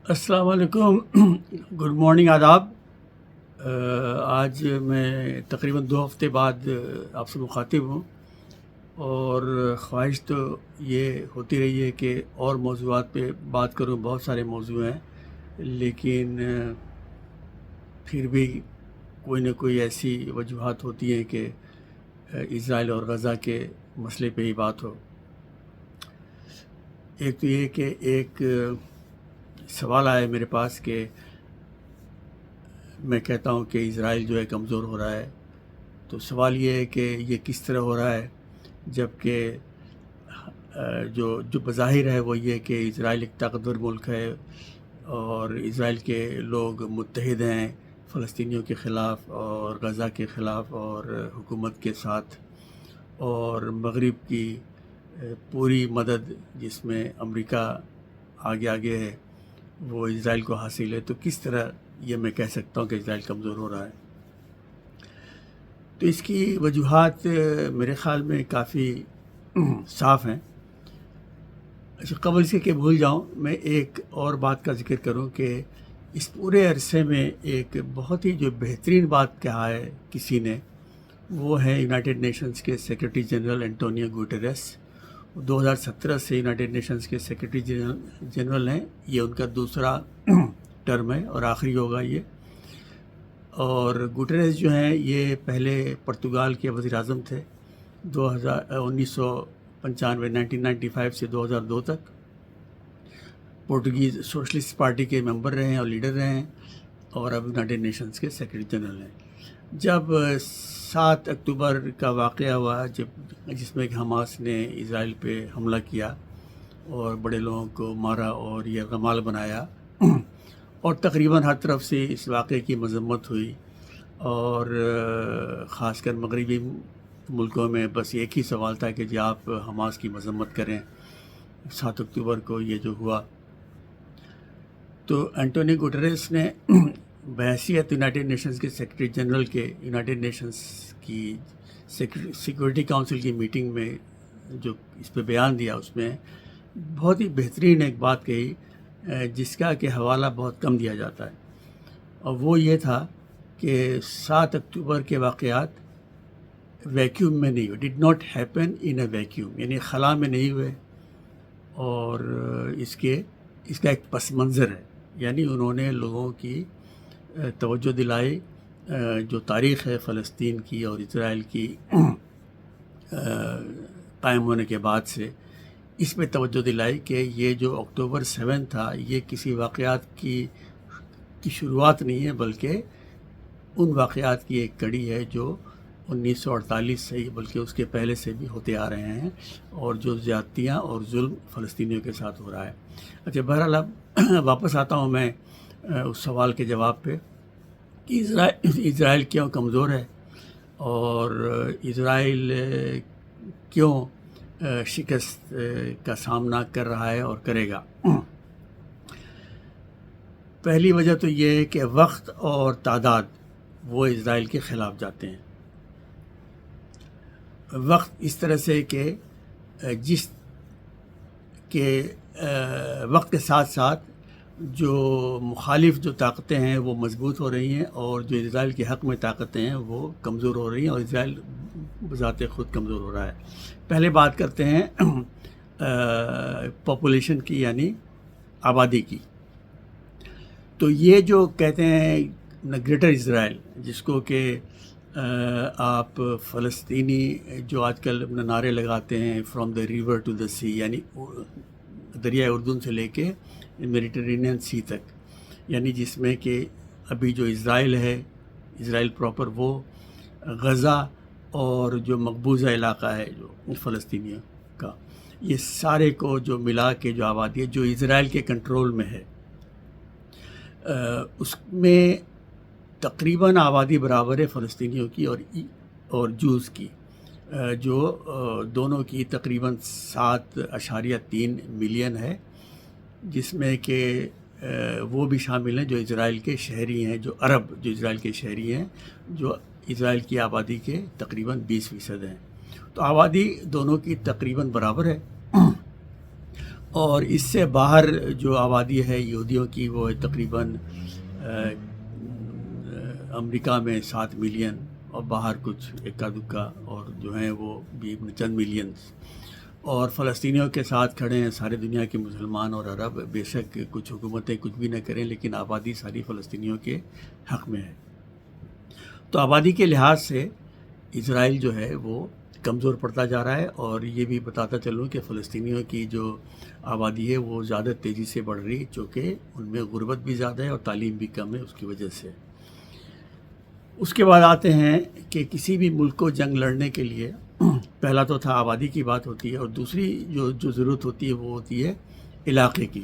السلام علیکم good morning آداب. آج میں تقریباً 2 ہفتے بعد آپ سے مخاطب ہوں، اور خواہش تو یہ ہوتی رہی ہے کہ اور موضوعات پہ بات کروں. بہت سارے موضوع ہیں، لیکن پھر بھی کوئی نہ کوئی ایسی وجوہات ہوتی ہیں کہ اسرائیل اور غزہ کے مسئلے پہ ہی بات ہو. ایک تو یہ کہ ایک سوال آیا میرے پاس کہ میں کہتا ہوں کہ اسرائیل جو ہے کمزور ہو رہا ہے. تو سوال یہ ہے کہ یہ کس طرح ہو رہا ہے، جب کہ جو بظاہر ہے وہ یہ کہ اسرائیل ایک طاقتور ملک ہے، اور اسرائیل کے لوگ متحد ہیں فلسطینیوں کے خلاف اور غزہ کے خلاف اور حکومت کے ساتھ، اور مغرب کی پوری مدد جس میں امریکہ آگے ہے وہ اسرائیل کو حاصل ہے. تو کس طرح یہ میں کہہ سکتا ہوں کہ اسرائیل کمزور ہو رہا ہے؟ تو اس کی وجوہات میرے خیال میں کافی صاف ہیں. اچھا، قبل سے کہ بھول جاؤں، میں ایک اور بات کا ذکر کروں کہ اس پورے عرصے میں ایک بہت ہی جو بہترین بات کہا ہے کسی نے، وہ ہے یونائٹڈ نیشنز کے سیکرٹری جنرل انٹونیو گوٹریس. 2017 سے یونائٹڈ نیشنز کے سیکرٹری جنرل ہیں. یہ ان کا دوسرا ٹرم ہے اور آخری ہوگا یہ. اور گوٹریس جو ہیں یہ پہلے پرتگال کے وزیر اعظم تھے 1995 1995 سے 2002 تک. پورٹوگیز سوشلسٹ پارٹی کے ممبر رہے ہیں اور لیڈر رہے ہیں، اور اب یونائٹڈ نیشنز کے سیکرٹری جنرل ہیں. جب 7 اکتوبر کا واقعہ ہوا، جس میں کہ حماس نے اسرائیل پہ حملہ کیا اور بڑے لوگوں کو مارا اور یہ غمال بنایا، اور تقریباً ہر طرف سے اس واقعے کی مذمت ہوئی، اور خاص کر مغربی ملکوں میں بس ایک ہی سوال تھا کہ جی آپ حماس کی مذمت کریں. 7 اکتوبر کو یہ جو ہوا، تو انٹونیو گوٹریس نے بحیثیت یونائٹڈ نیشنز کے سیکرٹری جنرل کے یونائٹڈ نیشنز کی سیکورٹی کونسل کی میٹنگ میں جو اس پہ بیان دیا، اس میں بہت ہی بہترین ایک بات کہی جس کا کہ حوالہ بہت کم دیا جاتا ہے، اور وہ یہ تھا کہ 7 اکتوبر کے واقعات ویکیوم میں نہیں ہوئے. Did not happen in a vacuum, یعنی خلا میں نہیں ہوئے، اور اس کا ایک پس منظر ہے. یعنی انہوں نے لوگوں کی توجہ دلائی، جو تاریخ ہے فلسطین کی اور اسرائیل کی قائم ہونے کے بعد سے، اس پہ توجہ دلائی کہ یہ جو اکتوبر 7 تھا یہ کسی واقعات کی شروعات نہیں ہے، بلکہ ان واقعات کی ایک کڑی ہے جو 1948 سے ہی، بلکہ اس کے پہلے سے بھی ہوتے آ رہے ہیں، اور جو زیادتیاں اور ظلم فلسطینیوں کے ساتھ ہو رہا ہے. اچھا، بہرحال اب واپس آتا ہوں میں اس سوال کے جواب پہ کہ اسرائیل کیوں کمزور ہے، اور اسرائیل کیوں شکست کا سامنا کر رہا ہے اور کرے گا. پہلی وجہ تو یہ ہے کہ وقت اور تعداد وہ اسرائیل کے خلاف جاتے ہیں. وقت اس طرح سے کہ جس کے وقت کے ساتھ ساتھ جو مخالف جو طاقتیں ہیں وہ مضبوط ہو رہی ہیں، اور جو اسرائیل کے حق میں طاقتیں ہیں وہ کمزور ہو رہی ہیں، اور اسرائیل بذات خود کمزور ہو رہا ہے. پہلے بات کرتے ہیں پاپولیشن کی، یعنی آبادی کی. تو یہ جو کہتے ہیں گریٹر اسرائیل، جس کو کہ آپ فلسطینی جو آج کل نعرے لگاتے ہیں from the river to the sea, یعنی دریائے اردن سے لے کے میڈیٹرینین سی تک، یعنی جس میں کہ ابھی جو اسرائیل ہے، اسرائیل پراپر، وہ غزہ اور جو مقبوضہ علاقہ ہے جو فلسطینیوں کا، یہ سارے کو جو ملا کے جو آبادی ہے جو اسرائیل کے کنٹرول میں ہے، اس میں تقریباً آبادی برابر ہے فلسطینیوں کی اور جوز کی، جو دونوں کی تقریباً 7.3 ملین ہے، جس میں کہ وہ بھی شامل ہیں جو اسرائیل کے شہری ہیں، جو عرب جو اسرائیل کے شہری ہیں، جو اسرائیل کی آبادی کے تقریباً 20% ہیں. تو آبادی دونوں کی تقریباً برابر ہے. اور اس سے باہر جو آبادی ہے یہودیوں کی وہ تقریباً امریکہ میں 7 ملین اور باہر کچھ اکا دکا اور جو ہیں وہ بھی چند ملینز، اور فلسطینیوں کے ساتھ کھڑے ہیں ساری دنیا کے مسلمان اور عرب. بے شک کچھ حکومتیں کچھ بھی نہ کریں لیکن آبادی ساری فلسطینیوں کے حق میں ہے. تو آبادی کے لحاظ سے اسرائیل جو ہے وہ کمزور پڑتا جا رہا ہے، اور یہ بھی بتاتا چلوں کہ فلسطینیوں کی جو آبادی ہے وہ زیادہ تیزی سے بڑھ رہی، چونکہ ان میں غربت بھی زیادہ ہے اور تعلیم بھی کم ہے اس کی وجہ سے. اس کے بعد آتے ہیں کہ کسی بھی ملک کو جنگ لڑنے کے لیے پہلا تو تھا آبادی کی بات ہوتی ہے، اور دوسری جو ضرورت ہوتی ہے وہ ہوتی ہے علاقے کی،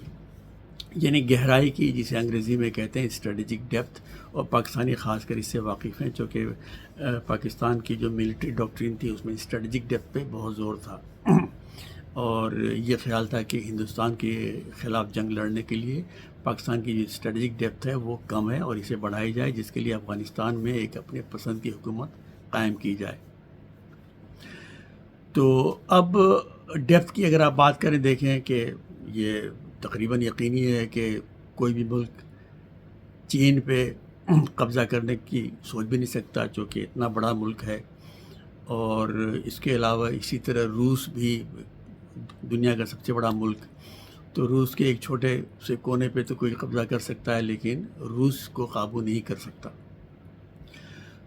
یعنی گہرائی کی، جسے انگریزی میں کہتے ہیں اسٹریٹجک ڈیپتھ. اور پاکستانی خاص کر اس سے واقف ہیں چونکہ پاکستان کی جو ملٹری ڈاکٹرین تھی اس میں اسٹریٹجک ڈیپتھ پہ بہت زور تھا، اور یہ خیال تھا کہ ہندوستان کے خلاف جنگ لڑنے کے لیے پاکستان کی جو اسٹریٹجک ڈیپتھ ہے وہ کم ہے اور اسے بڑھائی جائے، جس کے لیے افغانستان میں ایک اپنے پسند کی حکومت قائم کی جائے. تو اب ڈیپتھ کی اگر آپ بات کریں، دیکھیں کہ یہ تقریباً یقینی ہے کہ کوئی بھی ملک چین پہ قبضہ کرنے کی سوچ بھی نہیں سکتا چونکہ اتنا بڑا ملک ہے. اور اس کے علاوہ اسی طرح روس بھی دنیا کا سب سے بڑا ملک، تو روس کے ایک چھوٹے سے کونے پہ تو کوئی قبضہ کر سکتا ہے لیکن روس کو قابو نہیں کر سکتا.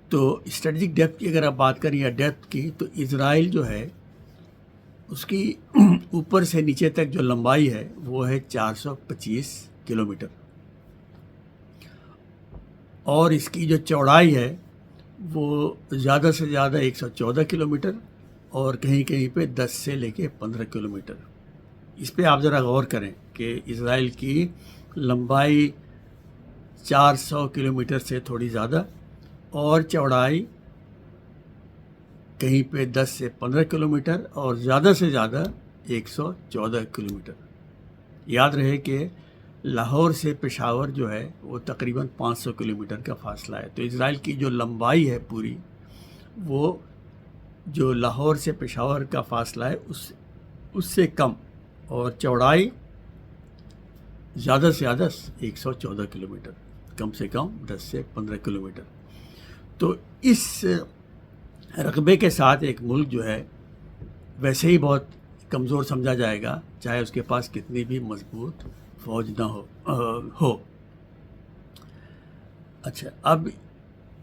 تو اسٹریٹجک ڈیپتھ کی اگر آپ بات کریں یا ڈیپتھ کی، تو اسرائیل جو ہے اس کی اوپر سے نیچے تک جو لمبائی ہے وہ ہے 425 کلومیٹر، اور اس کی جو چوڑائی ہے وہ زیادہ سے زیادہ 114 کلومیٹر، اور کہیں کہیں پہ 10 سے لے کے 15 کلومیٹر. اس پہ آپ ذرا غور کریں کہ اسرائیل کی لمبائی 400 کلومیٹر سے تھوڑی زیادہ، اور چوڑائی کہیں پہ 10 سے 15 کلومیٹر، اور زیادہ سے زیادہ 114 کلومیٹر. یاد رہے کہ لاہور سے پشاور جو ہے وہ تقریباً 500 کلومیٹر کا فاصلہ ہے. تو اسرائیل کی جو لمبائی ہے پوری، وہ جو لاہور سے پشاور کا فاصلہ ہے اس سے کم، اور چوڑائی زیادہ سے زیادہ 114 کلومیٹر، کم سے کم 10 سے 15 کلومیٹر. تو اس رقبے کے ساتھ ایک ملک جو ہے ویسے ہی بہت کمزور سمجھا جائے گا، چاہے اس کے پاس کتنی بھی مضبوط فوج نہ ہو. اچھا، اب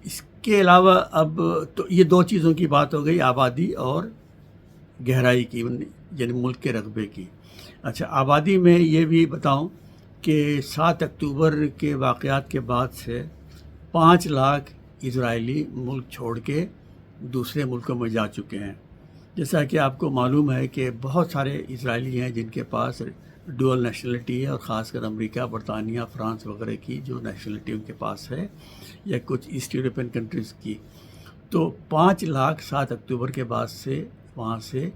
اس کے علاوہ اب تو یہ دو چیزوں کی بات ہو گئی، آبادی اور گہرائی کی، یعنی ملک کے رقبے کی. اچھا، آبادی میں یہ بھی بتاؤں کہ 7 اکتوبر کے واقعات کے بعد سے 5 لاکھ اسرائیلی ملک چھوڑ کے دوسرے ملکوں میں جا چکے ہیں. جیسا کہ آپ کو معلوم ہے کہ بہت سارے اسرائیلی ہیں جن کے پاس ڈوئل نیشنلٹی ہے، اور خاص کر امریکہ، برطانیہ، فرانس وغیرہ کی جو نیشنلٹی ان کے پاس ہے، یا کچھ ایسٹ یورپین کنٹریز کی. تو 5 لاکھ 7 اکتوبر کے بعد سے وہاں سے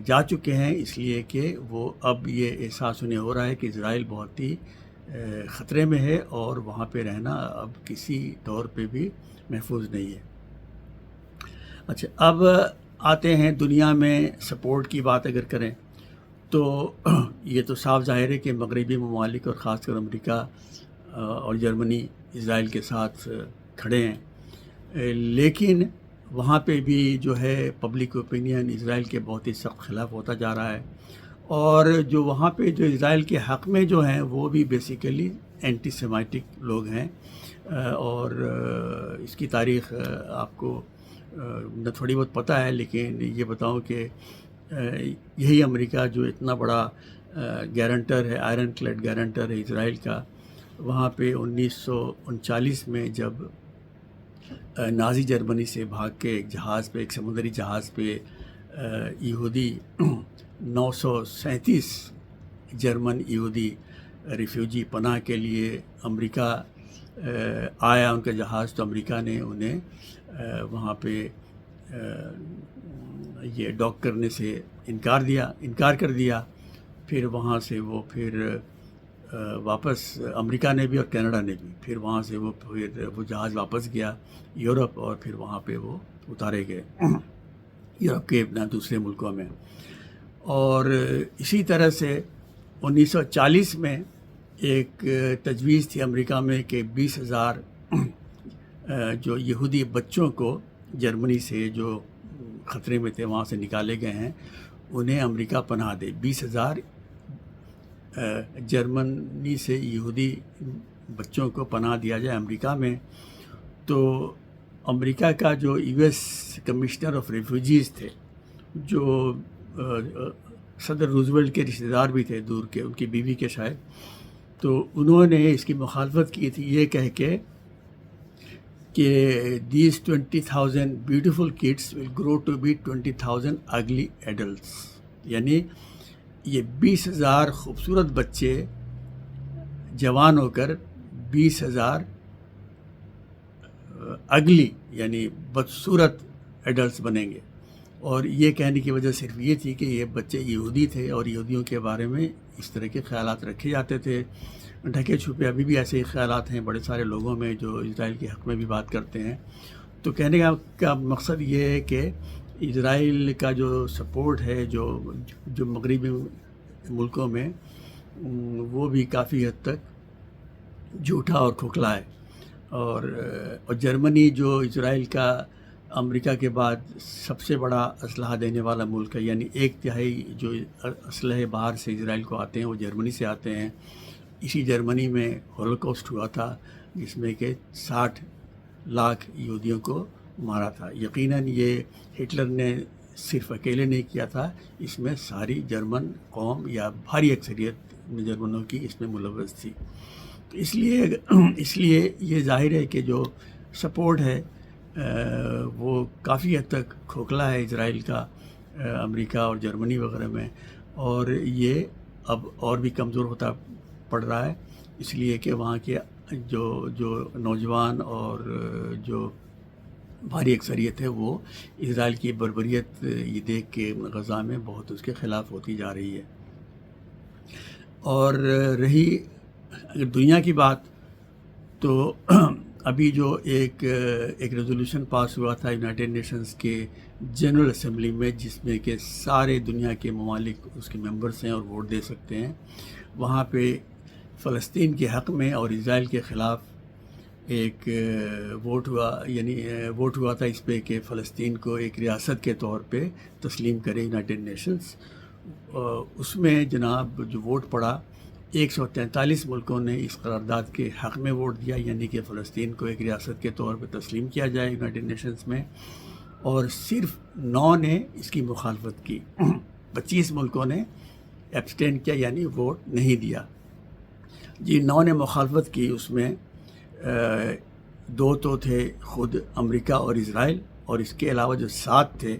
جا چکے ہیں، اس لیے کہ وہ اب یہ احساس انہیں ہو رہا ہے کہ اسرائیل بہت ہی خطرے میں ہے اور وہاں پہ رہنا اب کسی طور پہ بھی محفوظ نہیں ہے. اچھا، اب آتے ہیں دنیا میں سپورٹ کی بات اگر کریں تو یہ تو صاف ظاہر ہے کہ مغربی ممالک اور خاص کر امریکہ اور جرمنی اسرائیل کے ساتھ کھڑے ہیں، لیکن وہاں پہ بھی جو ہے پبلک اوپینین اسرائیل کے بہت ہی سخت خلاف ہوتا جا رہا ہے. اور جو وہاں پہ جو اسرائیل کے حق میں جو ہیں وہ بھی بیسیکلی اینٹی سیمیٹک لوگ ہیں. اور اس کی تاریخ آپ کو نہ تھوڑی بہت پتہ ہے، لیکن یہ بتاؤں کہ یہی امریکہ جو اتنا بڑا گارنٹر ہے، آئرن کلیڈ گارنٹر ہے اسرائیل کا، وہاں پہ 1939 میں جب نازی جرمنی سے بھاگ کے ایک جہاز پہ، ایک سمندری جہاز پہ یہودی 937 جرمن یہودی ریفیوجی پناہ کے لیے امریکہ آیا ان کا جہاز، تو امریکہ نے انہیں وہاں پہ یہ ڈاک کرنے سے انکار کر دیا. پھر وہاں سے وہ پھر واپس امریکہ نے بھی اور کینیڈا نے بھی، پھر وہاں سے وہ جہاز واپس گیا یورپ، اور پھر وہاں پہ وہ اتارے گئے یورپ کے دوسرے ملکوں میں. اور اسی طرح سے 1940 میں ایک تجویز تھی امریکہ میں کہ 20,000 جو یہودی بچوں کو جرمنی سے جو خطرے میں تھے وہاں سے نکالے گئے ہیں انہیں امریکہ پناہ دے. 20,000 جرمنی سے یہودی بچوں کو پناہ دیا جائے امریکہ میں. تو امریکہ کا جو U S commissioner of refugees تھے جو صدر روزویلٹ کے رشتہ دار بھی تھے دور کے، ان کی بیوی کے شاید، تو انہوں نے اس کی مخالفت کی تھی یہ کہہ کے کہ these 20,000 beautiful kids will grow to be 20,000 اگلی ایڈلٹس. یعنی یہ 20,000 خوبصورت بچے جوان ہو کر 20,000 اگلی یعنی بدصورت ایڈلٹس بنیں گے. اور یہ کہنے کی وجہ صرف یہ تھی کہ یہ بچے یہودی تھے اور یہودیوں کے بارے میں اس طرح کے خیالات رکھے جاتے تھے ڈھکے چھپے. ابھی بھی ایسے ہی خیالات ہیں بڑے سارے لوگوں میں جو اسرائیل کے حق میں بھی بات کرتے ہیں. تو کہنے کا مقصد یہ ہے کہ اسرائیل کا جو سپورٹ ہے جو مغربی ملکوں میں وہ بھی کافی حد تک جھوٹا اور کھوکھلا ہے. اور جرمنی جو اسرائیل کا امریکہ کے بعد سب سے بڑا اسلحہ دینے والا ملک ہے، یعنی 1/3 جو اسلحے باہر سے اسرائیل کو آتے ہیں وہ جرمنی سے آتے ہیں. اسی جرمنی میں ہولوکاسٹ ہوا تھا جس میں کہ 60 لاکھ یہودیوں کو مارا تھا. یقیناً یہ ہٹلر نے صرف اکیلے نہیں کیا تھا، اس میں ساری جرمن قوم یا بھاری اکثریت جرمنوں کی اس میں ملوث تھی. تو اس لیے یہ ظاہر ہے کہ جو سپورٹ ہے وہ کافی حد تک کھوکھلا ہے اسرائیل کا امریکہ اور جرمنی وغیرہ میں، اور یہ اب اور بھی کمزور ہوتا پڑ رہا ہے اس لیے کہ وہاں کے جو نوجوان اور جو بھاری اکثریت ہے وہ اسرائیل کی بربریت یہ دیکھ کے غزہ میں بہت اس کے خلاف ہوتی جا رہی ہے. اور رہی اگر دنیا کی بات تو ابھی جو ایک ریزولوشن پاس ہوا تھا یونائٹڈ نیشنز کے جنرل اسمبلی میں جس میں کہ سارے دنیا کے ممالک اس کے ممبرس ہیں اور ووٹ دے سکتے ہیں، وہاں پہ فلسطین کے حق میں اور اسرائیل کے خلاف ایک ووٹ ہوا تھا اس پہ کہ فلسطین کو ایک ریاست کے طور پہ تسلیم کرے یونائٹڈ نیشنز. اس میں جناب جو ووٹ پڑا 143 ملکوں نے اس قرارداد کے حق میں ووٹ دیا، یعنی کہ فلسطین کو ایک ریاست کے طور پہ تسلیم کیا جائے یونائٹڈ نیشنز میں، اور صرف 9 نے اس کی مخالفت کی. 25 ملکوں نے ایبسٹین کیا یعنی ووٹ نہیں دیا. 9 نے مخالفت کی اس میں 2 تو تھے خود امریکہ اور اسرائیل، اور اس کے علاوہ جو 7 تھے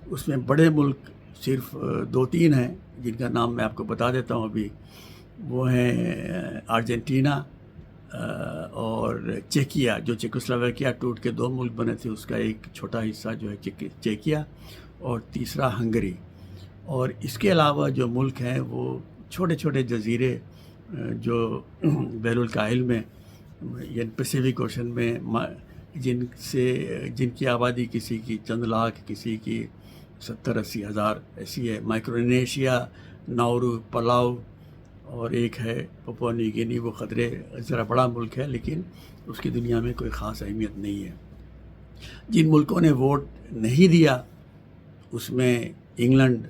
اس میں بڑے ملک صرف 2-3 ہیں جن کا نام میں آپ کو بتا دیتا ہوں ابھی. وہ ہیں ارجنٹینا اور چیکیا، جو چیکوسلوواکیا ٹوٹ کے 2 ملک بنے تھے اس کا ایک چھوٹا حصہ جو ہے چیکیا، اور تیسرا ہنگری. اور اس کے علاوہ جو ملک ہیں وہ چھوٹے چھوٹے جزیرے جو بحر الکاہل میں یعنی پیسیفک اوشن میں جن کی آبادی کسی کی چند لاکھ، کسی کی 70-80 ہزار ایسی ہے. مائکرونیشیا، ناورو، پلاؤ، اور ایک ہے پپوا نیو گینی. وہ خطرے ذرا بڑا ملک ہے لیکن اس کی دنیا میں کوئی خاص اہمیت نہیں ہے. جن ملکوں نے ووٹ نہیں دیا اس میں England,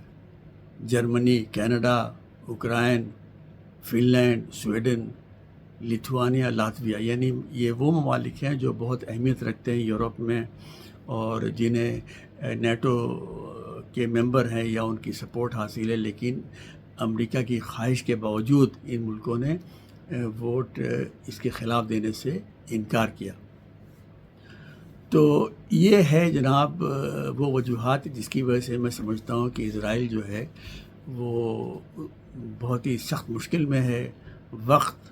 Germany, Canada, Ukraine, Finland, Sweden, Lithuania, Latvia, یعنی یہ وہ ممالک ہیں جو بہت اہمیت رکھتے ہیں یورپ میں اور جنہیں نیٹو کے ممبر ہیں یا ان کی سپورٹ حاصل ہے. لیکن امریکہ کی خواہش کے باوجود ان ملکوں نے ووٹ اس کے خلاف دینے سے انکار کیا. تو یہ ہے جناب وہ وجوہات جس کی وجہ سے میں سمجھتا ہوں کہ اسرائیل جو ہے وہ بہت ہی سخت مشکل میں ہے. وقت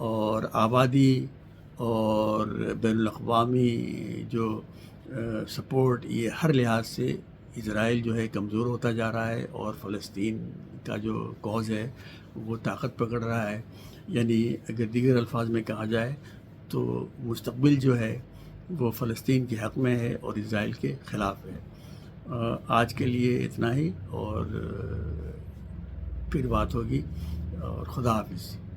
اور آبادی اور بین الاقوامی جو سپورٹ، یہ ہر لحاظ سے اسرائیل جو ہے کمزور ہوتا جا رہا ہے، اور فلسطین کا جو کوز ہے وہ طاقت پکڑ رہا ہے. یعنی اگر دیگر الفاظ میں کہا جائے تو مستقبل جو ہے وہ فلسطین کے حق میں ہے اور اسرائیل کے خلاف ہے. آج کے لیے اتنا ہی، اور پھر بات ہوگی اور خدا حافظ.